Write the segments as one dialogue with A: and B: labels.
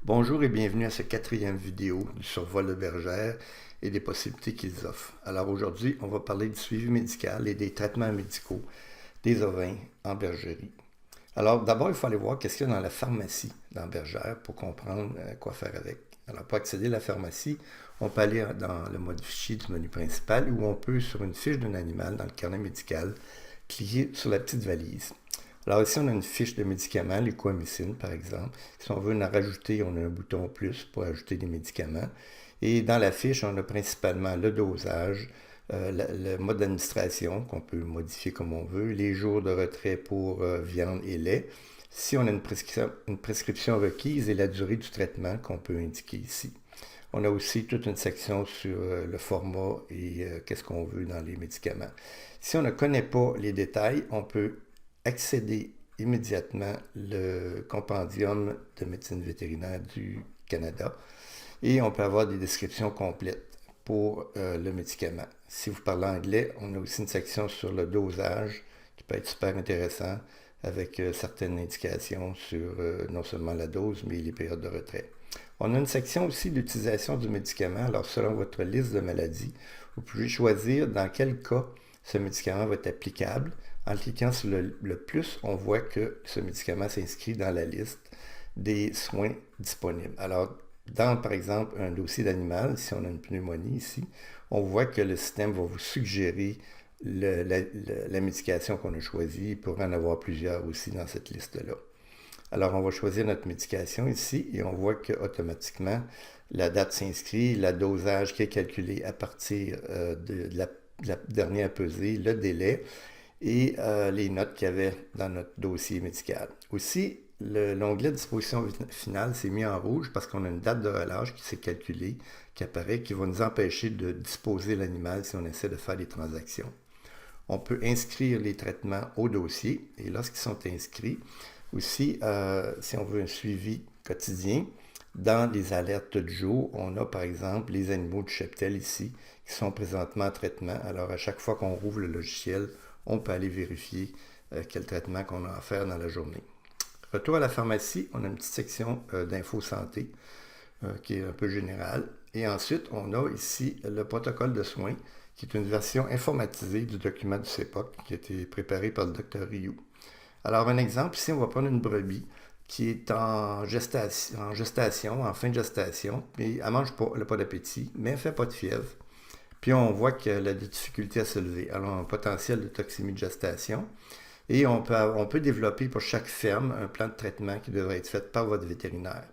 A: Bonjour et bienvenue à cette quatrième vidéo du survol de bergère et des possibilités qu'ils offrent. Alors aujourd'hui, on va parler du suivi médical et des traitements médicaux des ovins en bergerie. Alors d'abord, il faut aller voir qu'est-ce qu'il y a dans la pharmacie dans bergère pour comprendre quoi faire avec. Alors pour accéder à la pharmacie, on peut aller dans le mode fichier du menu principal ou on peut, sur une fiche d'un animal dans le carnet médical, cliquer sur la petite valise. Alors ici, on a une fiche de médicaments, les coamycines par exemple. Si on veut en rajouter, on a un bouton plus pour ajouter des médicaments. Et dans la fiche, on a principalement le dosage, le mode d'administration qu'on peut modifier comme on veut, les jours de retrait pour viande et lait, si on a une prescription requise et la durée du traitement qu'on peut indiquer ici. On a aussi toute une section sur le format et qu'est-ce qu'on veut dans les médicaments. Si on ne connaît pas les détails, on peut accéder immédiatement le compendium de médecine vétérinaire du Canada et on peut avoir des descriptions complètes pour le médicament. Si vous parlez anglais, on a aussi une section sur le dosage qui peut être super intéressant avec certaines indications sur non seulement la dose, mais les périodes de retrait. On a une section aussi d'utilisation du médicament. Alors, selon votre liste de maladies, vous pouvez choisir dans quel cas ce médicament va être applicable. En cliquant sur le plus, on voit que ce médicament s'inscrit dans la liste des soins disponibles. Alors, dans, par exemple, un dossier d'animal, si on a une pneumonie ici, on voit que le système va vous suggérer la médication qu'on a choisie. Il pourrait en avoir plusieurs aussi dans cette liste-là. Alors, on va choisir notre médication ici et on voit qu'automatiquement, la date s'inscrit, le dosage qui est calculé à partir de la dernière pesée, le délai et les notes qu'il y avait dans notre dossier médical. Aussi, l'onglet disposition finale s'est mis en rouge parce qu'on a une date de relâche qui s'est calculée, qui apparaît, qui va nous empêcher de disposer l'animal si on essaie de faire des transactions. On peut inscrire les traitements au dossier et lorsqu'ils sont inscrits, aussi, si on veut un suivi quotidien, dans les alertes du jour, on a par exemple les animaux du cheptel ici qui sont présentement en traitement. Alors à chaque fois qu'on rouvre le logiciel, on peut aller vérifier quel traitement qu'on a à faire dans la journée. Retour à la pharmacie, on a une petite section d'info santé qui est un peu générale. Et ensuite, on a ici le protocole de soins qui est une version informatisée du document du CEPOC qui a été préparé par le Dr Rioux. Alors un exemple, ici on va prendre une brebis qui est en gestation, en fin de gestation, puis elle mange pas, elle n'a pas d'appétit, mais elle ne fait pas de fièvre. Puis on voit qu'elle a des difficultés à se lever. Alors un potentiel de toxémie de gestation. Et on peut développer pour chaque ferme un plan de traitement qui devrait être fait par votre vétérinaire.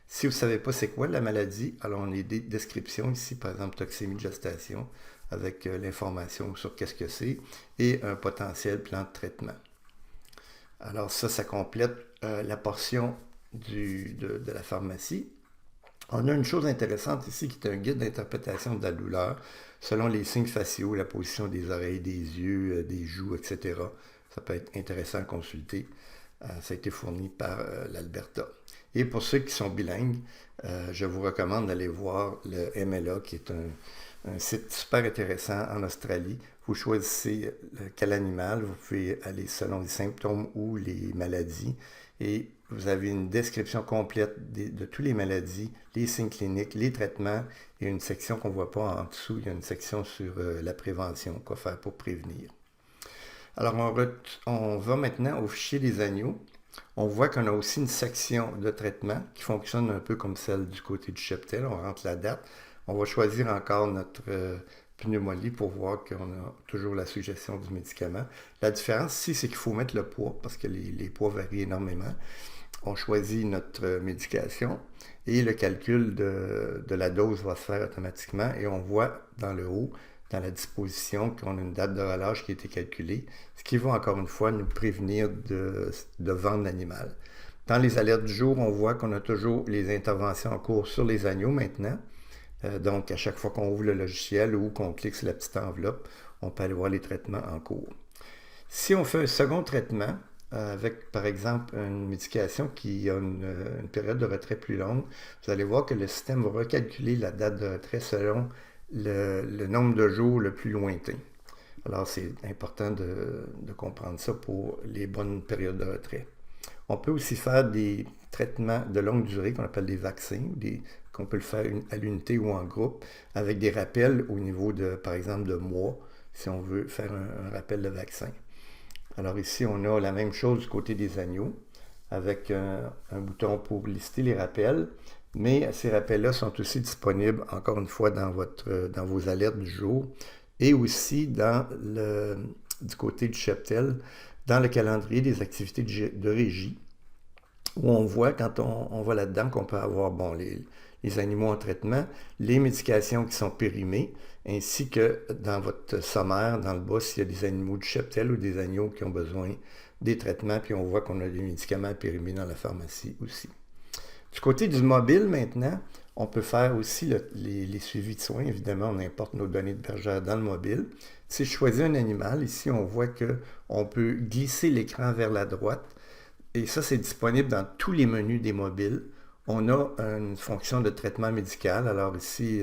A: Si vous ne savez pas c'est quoi la maladie, alors on a des descriptions ici, par exemple toxémie de gestation, avec l'information sur qu'est-ce que c'est, et un potentiel plan de traitement. Alors ça complète la portion de la pharmacie. On a une chose intéressante ici qui est un guide d'interprétation de la douleur selon les signes faciaux, la position des oreilles, des yeux, des joues, etc. Ça peut être intéressant à consulter. Ça a été fourni par l'Alberta. Et pour ceux qui sont bilingues, je vous recommande d'aller voir le MLA, qui est un site super intéressant en Australie. Vous choisissez quel animal, vous pouvez aller selon les symptômes ou les maladies et vous avez une description complète de toutes les maladies, les signes cliniques, les traitements et une section qu'on ne voit pas en dessous, il y a une section sur la prévention, quoi faire pour prévenir. Alors on va maintenant au fichier des agneaux. On voit qu'on a aussi une section de traitement qui fonctionne un peu comme celle du côté du cheptel. On rentre la date. On va choisir encore notre pneumonie pour voir qu'on a toujours la suggestion du médicament. La différence ici, c'est qu'il faut mettre le poids parce que les poids varient énormément. On choisit notre médication et le calcul de la dose va se faire automatiquement et on voit dans le haut, dans la disposition, qu'on a une date de relâche qui a été calculée, ce qui va encore une fois nous prévenir de vendre l'animal. Dans les alertes du jour, on voit qu'on a toujours les interventions en cours sur les agneaux maintenant. Donc, à chaque fois qu'on ouvre le logiciel ou qu'on clique sur la petite enveloppe, on peut aller voir les traitements en cours. Si on fait un second traitement, avec par exemple une médication qui a une période de retrait plus longue, vous allez voir que le système va recalculer la date de retrait selon le nombre de jours le plus lointain. Alors c'est important de comprendre ça pour les bonnes périodes de retrait. On peut aussi faire des traitements de longue durée qu'on appelle des vaccins, qu'on peut le faire à l'unité ou en groupe, avec des rappels au niveau de, par exemple, de mois, si on veut faire un rappel de vaccin. Alors ici, on a la même chose du côté des agneaux, avec un bouton pour lister les rappels, mais ces rappels-là sont aussi disponibles, encore une fois, dans vos alertes du jour, et aussi du côté du cheptel, dans le calendrier des activités de régie, où on voit, quand on va là-dedans, qu'on peut avoir les animaux en traitement, les médications qui sont périmées, ainsi que dans votre sommaire, dans le bas, s'il y a des animaux du cheptel ou des agneaux qui ont besoin des traitements, puis on voit qu'on a des médicaments périmés dans la pharmacie aussi. Du côté du mobile maintenant, on peut faire aussi les suivis de soins. Évidemment, on importe nos données de bergère dans le mobile. Si je choisis un animal, ici, on voit qu'on peut glisser l'écran vers la droite. Et ça, c'est disponible dans tous les menus des mobiles. On a une fonction de traitement médical. Alors ici,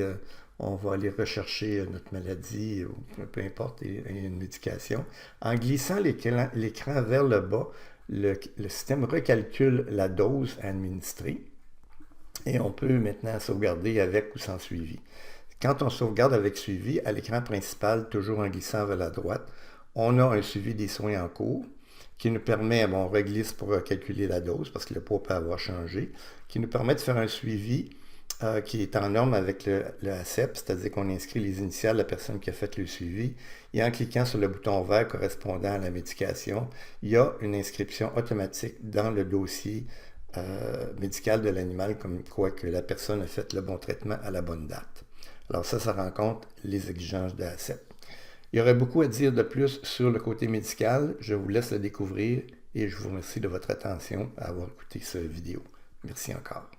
A: on va aller rechercher notre maladie, ou peu importe, et une médication. En glissant l'écran vers le bas, le système recalcule la dose à administrer. Et on peut maintenant sauvegarder avec ou sans suivi. Quand on sauvegarde avec suivi, à l'écran principal, toujours en glissant vers la droite, on a un suivi des soins en cours qui nous permet, on reglisse pour calculer la dose parce que le poids peut avoir changé, qui nous permet de faire un suivi qui est en norme avec le ACEP, c'est-à-dire qu'on inscrit les initiales de la personne qui a fait le suivi, et en cliquant sur le bouton vert correspondant à la médication, il y a une inscription automatique dans le dossier médical de l'animal, comme quoi que la personne a fait le bon traitement à la bonne date. Alors ça rend compte les exigences de l'ACEP. Il y aurait beaucoup à dire de plus sur le côté médical. Je vous laisse le découvrir et je vous remercie de votre attention à avoir écouté cette vidéo. Merci encore.